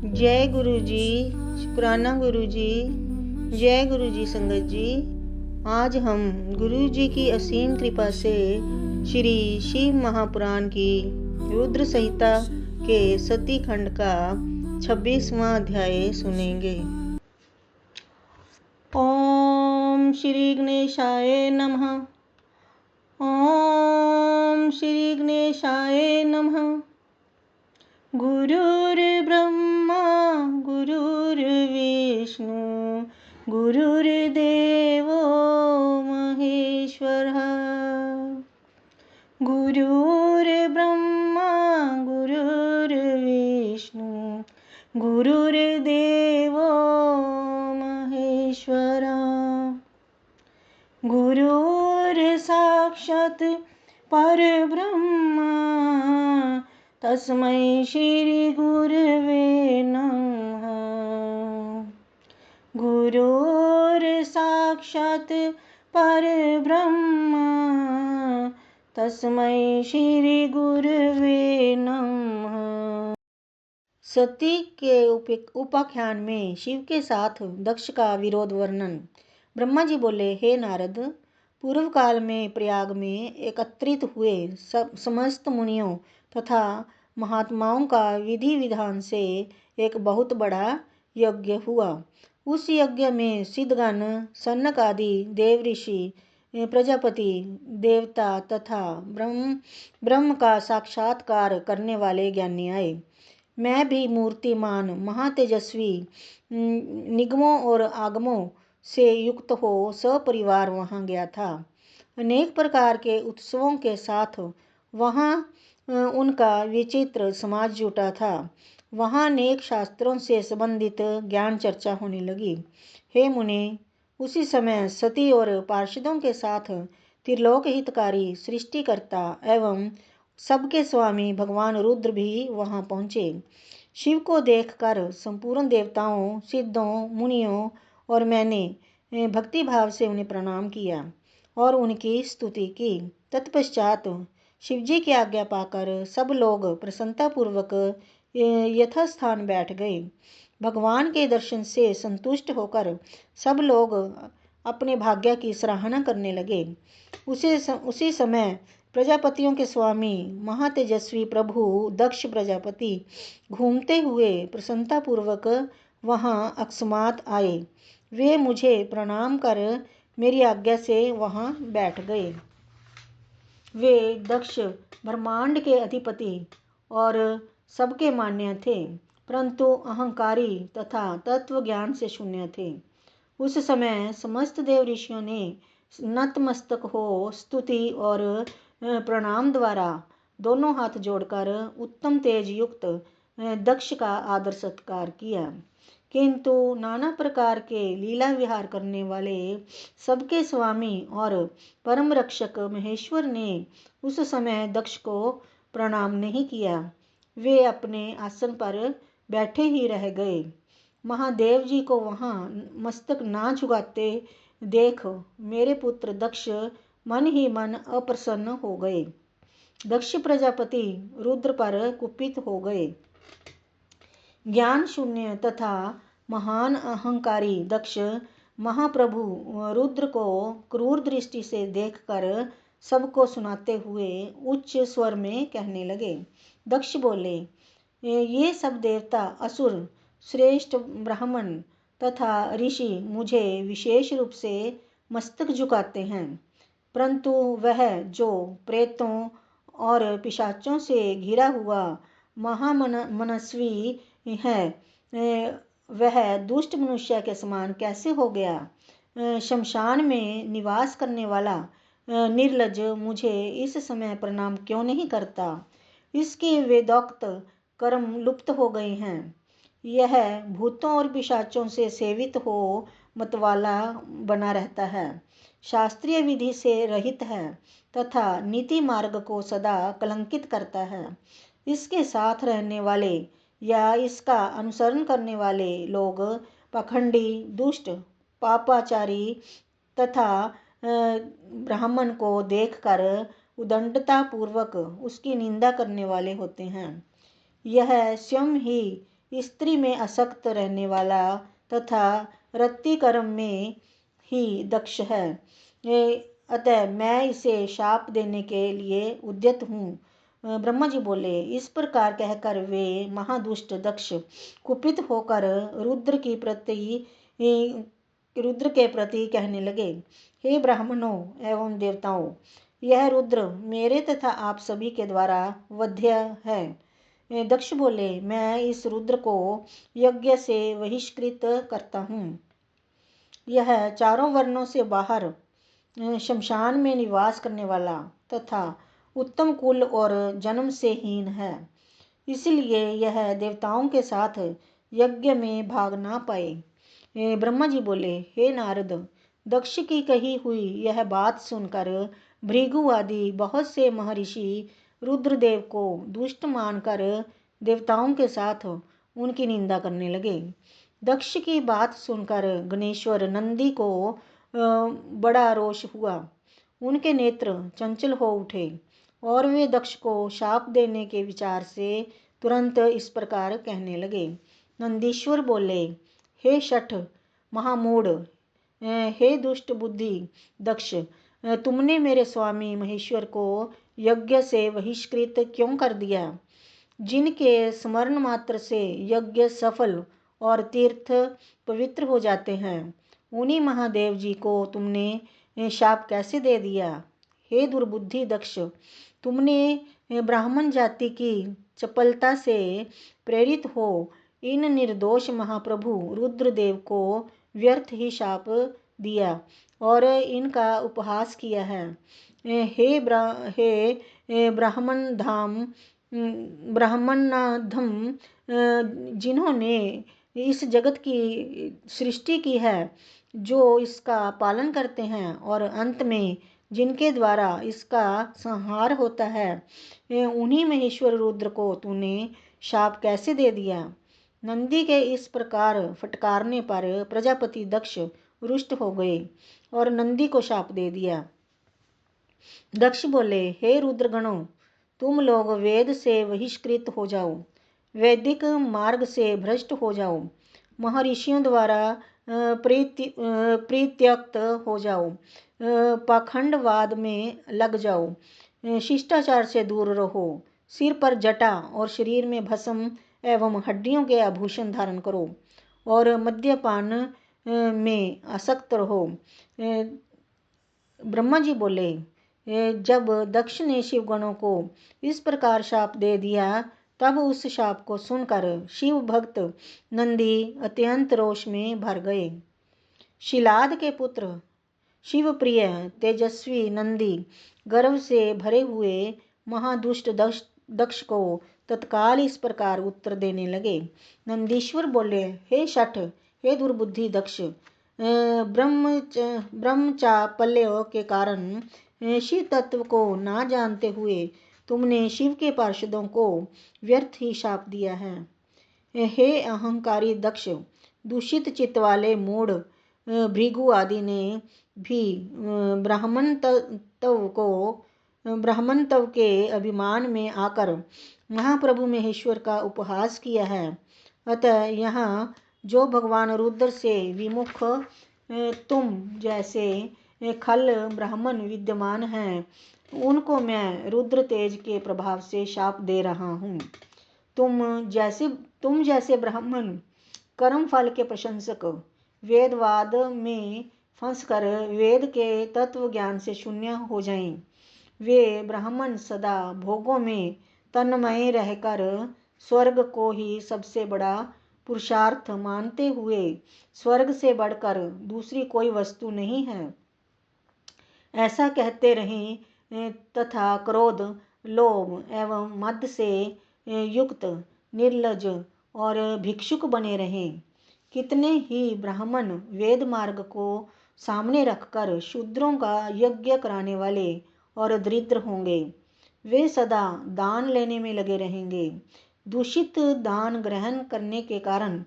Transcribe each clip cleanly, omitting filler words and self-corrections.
जय गुरु जी। शुक्राना गुरु जी। जय गुरु जी। संगत जी, आज हम गुरु जी की असीम कृपा से श्री शिव महापुराण की रुद्र संहिता के सती खंड का 26वां अध्याय सुनेंगे। ओम श्री गणेशाय नमः। ओम श्री गणेशाय नमः। गुरुर्ब्रह्मा गुरुर्विष्णु गुरुर्देवो महेश्वरः। गुरुर्ब्रह्मा गुरुर्विष्णु गुरुर्देवो महेश्वरः। गुरुर्साक्षात् परब्रह्म तस्मै श्री गुरवे नमः। गुरुर्साक्षात् परब्रह्म तस्मै श्री गुरवे नमः। सती के उपाख्यान में शिव के साथ दक्ष का विरोध वर्णन। ब्रह्मा जी बोले, हे नारद, पूर्व काल में प्रयाग में एकत्रित हुए समस्त मुनियों तथा महात्माओं का विधि विधान से एक बहुत बड़ा यज्ञ हुआ। उस यज्ञ में सिद्धगण, सनक आदि देव ऋषि, प्रजापति, देवता तथा ब्रह्म का साक्षात्कार करने वाले ज्ञानी आए। मैं भी मूर्तिमान महातेजस्वी निगमों और आगमों से युक्त हो सपरिवार वहाँ गया था। अनेक प्रकार के उत्सवों के साथ वहाँ उनका विचित्र समाज जुटा था। वहाँ अनेक शास्त्रों से संबंधित ज्ञान चर्चा होने लगी। हे मुने, उसी समय सती और पार्षदों के साथ त्रिलोक हितकारी सृष्टिकर्ता एवं सबके स्वामी भगवान रुद्र भी वहाँ पहुँचे। शिव को देखकर संपूर्ण देवताओं, सिद्धों, मुनियों और मैंने भक्ति भाव से उन्हें प्रणाम किया और उनकी स्तुति की। तत्पश्चात शिवजी की आज्ञा पाकर सब लोग प्रसन्नतापूर्वक यथास्थान बैठ गए। भगवान के दर्शन से संतुष्ट होकर सब लोग अपने भाग्य की सराहना करने लगे। उसी समय प्रजापतियों के स्वामी महातेजस्वी प्रभु दक्ष प्रजापति घूमते हुए प्रसन्नतापूर्वक वहाँ अकस्मात आए। वे मुझे प्रणाम कर मेरी आज्ञा से वहाँ बैठ गए। वे दक्ष ब्रह्मांड के अधिपति और सबके मान्य थे, परंतु अहंकारी तथा तत्व ज्ञान से शून्य थे। उस समय समस्त देव ऋषियों ने नतमस्तक हो स्तुति और प्रणाम द्वारा दोनों हाथ जोड़कर उत्तम तेज युक्त दक्ष का आदर सत्कार किया। किंतु नाना प्रकार के लीला विहार करने वाले सबके स्वामी और परम रक्षक महेश्वर ने उस समय दक्ष को प्रणाम नहीं किया। वे अपने आसन पर बैठे ही रह गए। महादेव जी को वहाँ मस्तक ना झुकाते देख मेरे पुत्र दक्ष मन ही मन अप्रसन्न हो गए। दक्ष प्रजापति रुद्र पर कुपित हो गए। ज्ञान शून्य तथा महान अहंकारी दक्ष महाप्रभु रुद्र को क्रूर दृष्टि से देखकर सबको सुनाते हुए उच्च स्वर में कहने लगे। दक्ष बोले, ये सब देवता, असुर, श्रेष्ठ ब्राह्मण तथा ऋषि मुझे विशेष रूप से मस्तक झुकाते हैं, परंतु वह जो प्रेतों और पिशाचों से घिरा हुआ महामनस्वी है, वह दुष्ट मनुष्य के समान कैसे हो गया। शमशान में निवास करने वाला निर्लज मुझे इस समय प्रणाम क्यों नहीं करता। इसके वेदोक्त कर्म लुप्त हो गए हैं। यह भूतों और पिशाचों से सेवित हो मतवाला बना रहता है, शास्त्रीय विधि से रहित है तथा नीति मार्ग को सदा कलंकित करता है। इसके साथ रहने वाले या इसका अनुसरण करने वाले लोग पाखंडी, दुष्ट, पापाचारी तथा ब्राह्मण को देखकर उदंडता पूर्वक उसकी निंदा करने वाले होते हैं। यह स्वयं ही स्त्री में आसक्त रहने वाला तथा रति कर्म में ही दक्ष है। अतः मैं इसे शाप देने के लिए उद्यत हूँ। ब्रह्मा जी बोले। इस प्रकार कहकर वे महादुष्ट दक्ष कुपित होकर रुद्र के प्रति कहने लगे, हे ब्राह्मणों एवं देवताओं, यह रुद्र मेरे तथा आप सभी के द्वारा वध्य है। दक्ष बोले, मैं इस रुद्र को यज्ञ से बहिष्कृत करता हूँ। यह चारों वर्णों से बाहर शमशान में निवास करने वाला तथा उत्तम कुल और जन्म से हीन है, इसलिए यह देवताओं के साथ यज्ञ में भाग ना पाए। ब्रह्मा जी बोले, हे नारद, दक्ष की कही हुई यह बात सुनकर भृगु आदि बहुत से महर्षि रुद्रदेव को दुष्ट मानकर देवताओं के साथ उनकी निंदा करने लगे। दक्ष की बात सुनकर गणेश्वर नंदी को बड़ा रोष हुआ। उनके नेत्र चंचल हो उठे और वे दक्ष को शाप देने के विचार से तुरंत इस प्रकार कहने लगे। नंदीश्वर बोले, हे शठ महामूढ़, हे दुष्ट बुद्धि दक्ष, तुमने मेरे स्वामी महेश्वर को यज्ञ से बहिष्कृत क्यों कर दिया? जिनके स्मरण मात्र से यज्ञ सफल और तीर्थ पवित्र हो जाते हैं, उन्हीं महादेव जी को तुमने शाप कैसे दे दिया? हे दुर्बुद्धि दक्ष, तुमने ब्राह्मण जाति की चपलता से प्रेरित हो इन निर्दोष महाप्रभु रुद्रदेव को व्यर्थ ही शाप दिया और इनका उपहास किया है। हे ब्राह्मणाधम, जिन्होंने इस जगत की सृष्टि की है, जो इसका पालन करते हैं और अंत में जिनके द्वारा इसका संहार होता है, उन्हीं महेश्वर रुद्र को तूने शाप कैसे दे दिया? नंदी के इस प्रकार फटकारने पर प्रजापति दक्ष रुष्ट हो गए और नंदी को शाप दे दिया। दक्ष बोले, हे रुद्रगणों, तुम लोग वेद से बहिष्कृत हो जाओ, वैदिक मार्ग से भ्रष्ट हो जाओ, महर्षियों द्वारा परित्यक्त हो जाओ, पाखंडवाद में लग जाओ, शिष्टाचार से दूर रहो, सिर पर जटा और शरीर में भस्म एवं हड्डियों के आभूषण धारण करो और मद्यपान में आसक्त रहो। ब्रह्मा जी बोले, जब दक्ष ने शिवगणों को इस प्रकार शाप दे दिया, तब उस शाप को सुनकर शिव भक्त नंदी अत्यंत रोष में भर गए। शिलाद के पुत्र शिवप्रिय तेजस्वी नंदी गर्व से भरे हुए महादुष्ट दक्ष को तत्काल इस प्रकार उत्तर देने लगे। नंदीश्वर बोले, हे शठ, हे दुर्बुद्धि दक्ष, ब्रह्मचापल्य के कारण शिव तत्व को ना जानते हुए तुमने शिव के पार्षदों को व्यर्थ ही शाप दिया है। हे अहंकारी दक्ष, दूषित चित्त वाले मूढ़ भृगु आदि ने भी ब्राह्मण तव के अभिमान में आकर महाप्रभु महेश्वर का उपहास किया है। अतः यहाँ जो भगवान रुद्र से विमुख तुम जैसे खल ब्राह्मण विद्यमान हैं, उनको मैं रुद्र तेज के प्रभाव से शाप दे रहा हूँ। तुम जैसे ब्राह्मण कर्म फल के प्रशंसक वेदवाद में फंसकर वेद के तत्व ज्ञान से शून्य हो जाएं, वे ब्राह्मण सदा भोगों में तन्मय रहकर स्वर्ग को ही सबसे बड़ा पुरुषार्थ मानते हुए स्वर्ग से बढ़कर दूसरी कोई वस्तु नहीं है, ऐसा कहते रहें तथा क्रोध, लोभ एवं मद से युक्त निर्लज और भिक्षुक बने रहें। कितने ही ब्राह्मण वेद मार्ग को सामने रखकर शूद्रों का यज्ञ कराने वाले और दरिद्र होंगे, वे सदा दान लेने में लगे रहेंगे। दूषित दान ग्रहण करने के कारण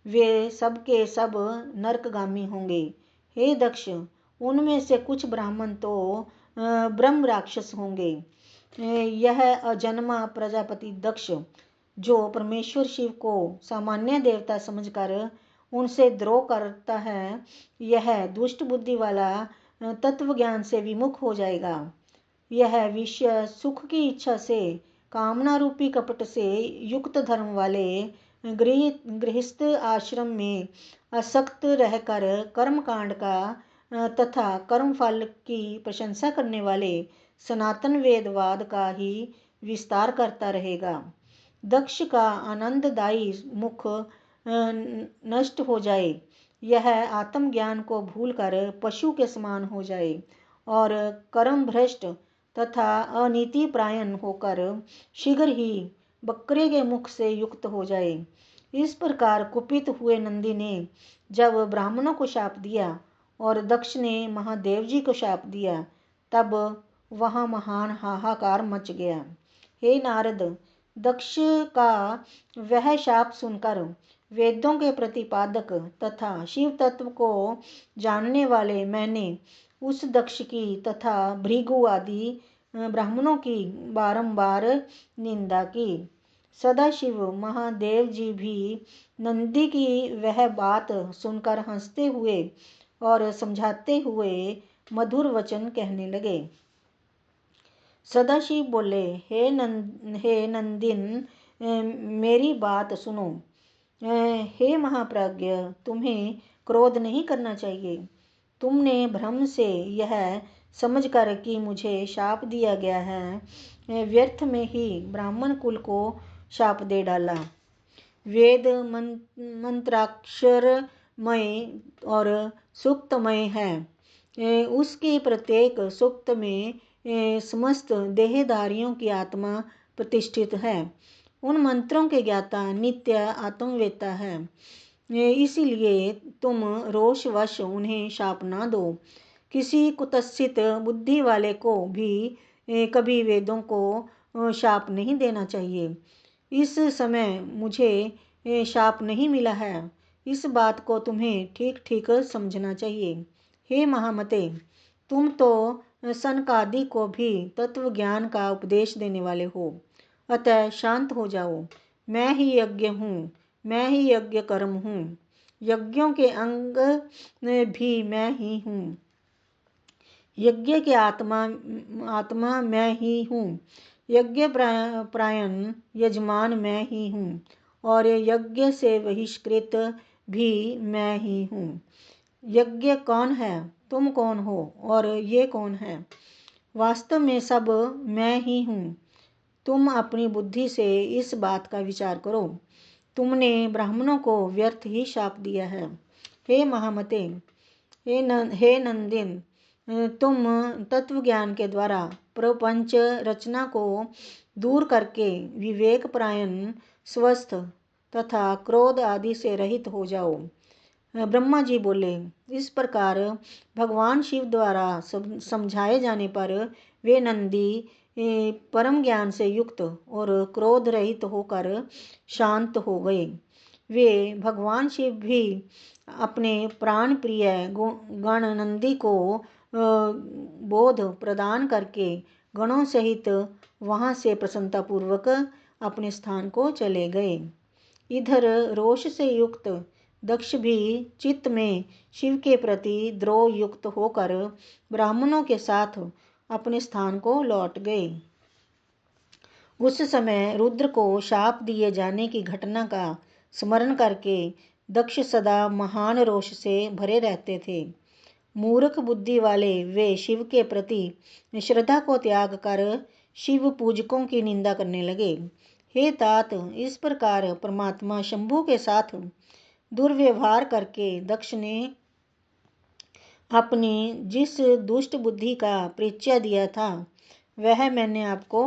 वे सब के सब नरकगामी होंगे। हे दक्ष, उनमें से कुछ ब्राह्मण तो ब्रह्म राक्षस होंगे। यह अजन्मा प्रजापति दक्ष जो परमेश्वर शिव को सामान्य देवता समझकर उनसे द्रोह करता है, यह दुष्ट बुद्धि वाला तत्व ज्ञान से विमुख हो जाएगा। यह विषय सुख की इच्छा से, कामना रूपी कपट से युक्त धर्म वाले गृहस्थ आश्रम में आसक्त रहकर कर्मकांड का तथा कर्म फल की प्रशंसा करने वाले सनातन वेदवाद का ही विस्तार करता रहेगा। दक्ष का आनंददायी मुख नष्ट हो जाए, यह आत्मज्ञान को भूलकर पशु के समान हो जाए और कर्म भ्रष्ट तथा अनीति प्रायण होकर शीघ्र ही बकरे के मुख से युक्त हो जाए। इस प्रकार कुपित हुए नंदी ने जब ब्राह्मणों को शाप दिया और दक्ष ने महादेव जी को शाप दिया, तब वहां महान हाहाकार मच गया। हे नारद, दक्ष का वह शाप सुनकर वेदों के प्रतिपादक तथा शिव तत्व को जानने वाले मैंने उस दक्ष की तथा भृगु आदि ब्राह्मणों की बारंबार निंदा की। सदाशिव महादेव जी भी नंदी की वह बात सुनकर हंसते हुए और समझाते हुए मधुर वचन कहने लगे। सदाशिव बोले, हे नंदिन, मेरी बात सुनो। हे महाप्राज्ञ, तुम्हें क्रोध नहीं करना चाहिए। तुमने भ्रम से यह समझकर कि मुझे शाप दिया गया है, व्यर्थ में ही ब्राह्मण कुल को शाप दे डाला। वेद मंत्राक्षरमय और सूक्तमय है। उसके प्रत्येक सूक्त में समस्त देहधारियों की आत्मा प्रतिष्ठित है। उन मंत्रों के ज्ञाता नित्य आत्मवेता है। इसीलिए तुम रोषवश उन्हें शाप ना दो। किसी कुत्सित बुद्धि वाले को भी कभी वेदों को शाप नहीं देना चाहिए। इस समय मुझे शाप नहीं मिला है, इस बात को तुम्हें ठीक ठीक समझना चाहिए। हे महामते, तुम तो सनकादि को भी तत्व ज्ञान का उपदेश देने वाले हो, अतः शांत हो जाओ। मैं ही यज्ञ हूँ, मैं ही यज्ञ कर्म हूँ, यज्ञों के अंग भी मैं ही हूँ। यज्ञ के आत्मा मैं ही हूँ। यज्ञ प्रायण यजमान मैं ही हूँ और यज्ञ से बहिष्कृत भी मैं ही हूँ। यज्ञ कौन है, तुम कौन हो और ये कौन है? वास्तव में सब मैं ही हूँ। तुम अपनी बुद्धि से इस बात का विचार करो। तुमने ब्राह्मणों को व्यर्थ ही शाप दिया है। हे महामते, हे नंदिन, तुम तत्व ज्ञान के द्वारा प्रपंच रचना को दूर करके विवेक प्रायण, स्वस्थ तथा क्रोध आदि से रहित हो जाओ। ब्रह्मा जी बोले, इस प्रकार भगवान शिव द्वारा समझाए जाने पर वे नंदी परम ज्ञान से युक्त और क्रोध रहित होकर शांत हो गए। वे भगवान शिव भी अपने प्राण प्रिय गण नंदी को बोध प्रदान करके गणों सहित वहां से प्रसन्नतापूर्वक अपने स्थान को चले गए। इधर रोष से युक्त दक्ष भी चित्त में शिव के प्रति द्रोह युक्त होकर ब्राह्मणों के साथ अपने स्थान को लौट गए। उस समय रुद्र को शाप दिए जाने की घटना का स्मरण करके दक्ष सदा महान रोष से भरे रहते थे। मूर्ख बुद्धि वाले वे शिव के प्रति श्रद्धा को त्याग कर शिव पूजकों की निंदा करने लगे। हे तात, इस प्रकार परमात्मा शंभु के साथ दुर्व्यवहार करके दक्ष ने अपनी जिस दुष्ट बुद्धि का परिचय दिया था वह मैंने आपको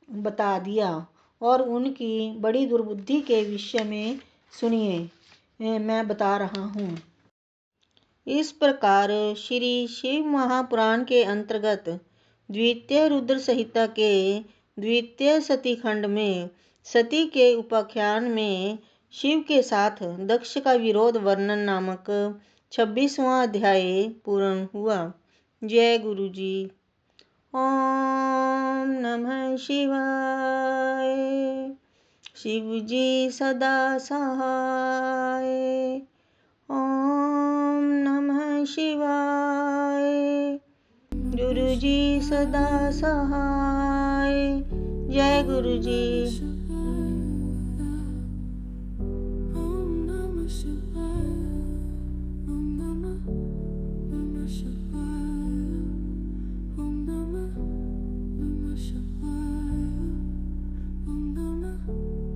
बता दिया, और उनकी बड़ी दुर्बुद्धि के विषय में सुनिए, मैं बता रहा हूँ। इस प्रकार श्री शिव महापुराण के अंतर्गत द्वितीय रुद्र संहिता के द्वितीय सती खंड में सती के उपाख्यान में शिव के साथ दक्ष का विरोध वर्णन नामक 26वां अध्याय पूर्ण हुआ। जय गुरु जी। ओम नमः शिवाय। शिवजी सदा सहाय। ओम नमः शिवाय। गुरुजी सदा सहाय। जय गुरुजी।